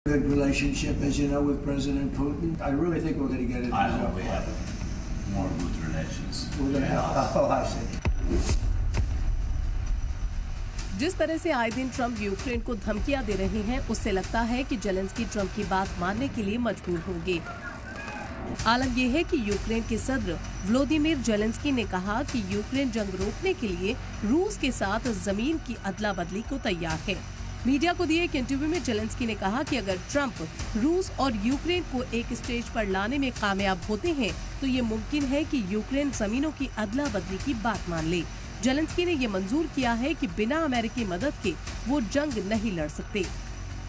Good relationship, as you know, with President Putin. I really think we're going to get it. I hope we have more good relations. We're going to have. Oh, I see. जिस तरह से आए दिन Trump Ukraine को धमकियां दे रहे हैं, उससे लगता है कि जेलेंस्की ट्रंप की बात मानने के लिए मजबूर होंगे। आलम यह है कि यूक्रेन के सदर व्लादिमीर जेलेंस्की ने कहा कि यूक्रेन जंग रोकने के लिए रूस के साथ जमीन की अदला बदली को तैयार है। मीडिया को दिए एक इंटरव्यू में जेलेंस्की ने कहा कि अगर ट्रंप रूस और यूक्रेन को एक स्टेज पर लाने में कामयाब होते हैं तो ये मुमकिन है कि यूक्रेन जमीनों की अदला बदली की बात मान ले। जेलेंस्की ने ये मंजूर किया है कि बिना अमेरिकी मदद के वो जंग नहीं लड़ सकते।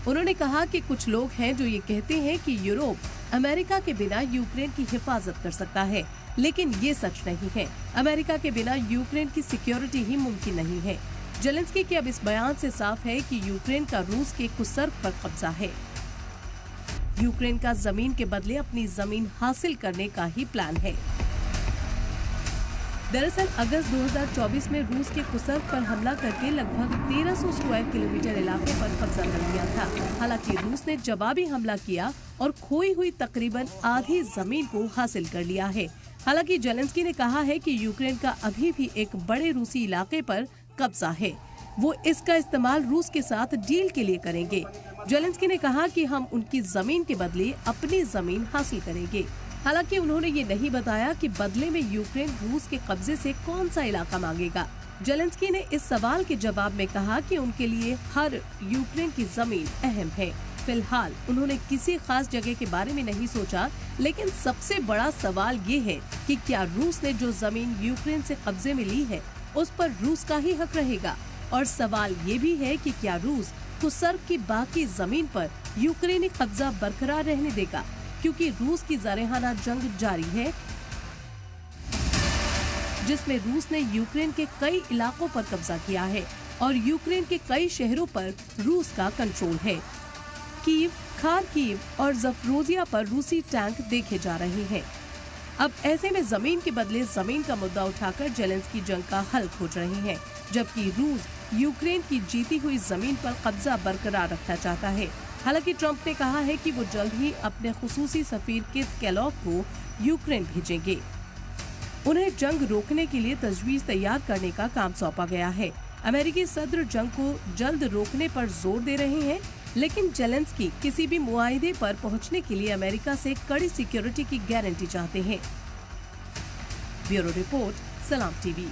उन्होंने कहा कि कुछ लोग हैं जो ये कहते हैं कि यूरोप अमेरिका के बिना यूक्रेन की हिफाजत कर सकता है, लेकिन ये सच नहीं है। अमेरिका के बिना यूक्रेन की सिक्योरिटी ही मुमकिन नहीं है। जेलेंस्की के अब इस बयान से साफ है कि यूक्रेन का रूस के कुसर्ग पर कब्जा है। यूक्रेन का जमीन के बदले अपनी जमीन हासिल करने का ही प्लान है। दरअसल अगस्त 2024 में रूस के कुसर्ग पर हमला करके लगभग 1300 स्क्वायर किलोमीटर इलाके पर कब्जा कर लिया था। हालांकि रूस ने जवाबी हमला किया और खोई हुई तकरीबन आधी जमीन को हासिल कर लिया है। हालांकि जेलेंस्की ने कहा है कि यूक्रेन का अभी भी एक बड़े रूसी इलाके पर कब्जा है। वो इसका इस्तेमाल रूस के साथ डील के लिए करेंगे। जेलेंस्की ने कहा कि हम उनकी जमीन के बदले अपनी जमीन हासिल करेंगे। हालांकि उन्होंने ये नहीं बताया कि बदले में यूक्रेन रूस के कब्जे से कौन सा इलाका मांगेगा। जेलेंस्की ने इस सवाल के जवाब में कहा कि उनके लिए हर यूक्रेन की जमीन अहम है। फिलहाल उन्होंने किसी खास जगह के बारे में नहीं सोचा, लेकिन सबसे बड़ा सवाल ये है कि क्या रूस ने जो जमीन यूक्रेन से कब्जे में ली है उस पर रूस का ही हक रहेगा। और सवाल ये भी है कि क्या रूस कुसर्ग की बाकी जमीन पर यूक्रेनी कब्जा बरकरार रहने देगा, क्योंकि रूस की जारहाना जंग जारी है जिसमें रूस ने यूक्रेन के कई इलाकों पर कब्जा किया है और यूक्रेन के कई शहरों पर रूस का कंट्रोल है। कीव, खार्किव और ज़फरोजिया पर रूसी टैंक देखे जा रहे हैं। अब ऐसे में जमीन के बदले जमीन का मुद्दा उठाकर जेलेंस्की जंग का हल खोज रहे हैं, जबकि रूस यूक्रेन की जीती हुई जमीन पर कब्जा बरकरार रखना चाहता है। हालांकि ट्रंप ने कहा है कि वो जल्द ही अपने खुसूसी सफीर किथ केलॉग को यूक्रेन भेजेंगे। उन्हें जंग रोकने के लिए तजवीज तैयार करने का काम सौंपा गया है। अमेरिकी सदर जंग को जल्द रोकने पर जोर दे रहे हैं, लेकिन जेलेंस्की किसी भी मुआहिदे पर पहुंचने के लिए अमेरिका से कड़ी सिक्योरिटी की गारंटी चाहते हैं। ब्यूरो रिपोर्ट, सलाम टीवी।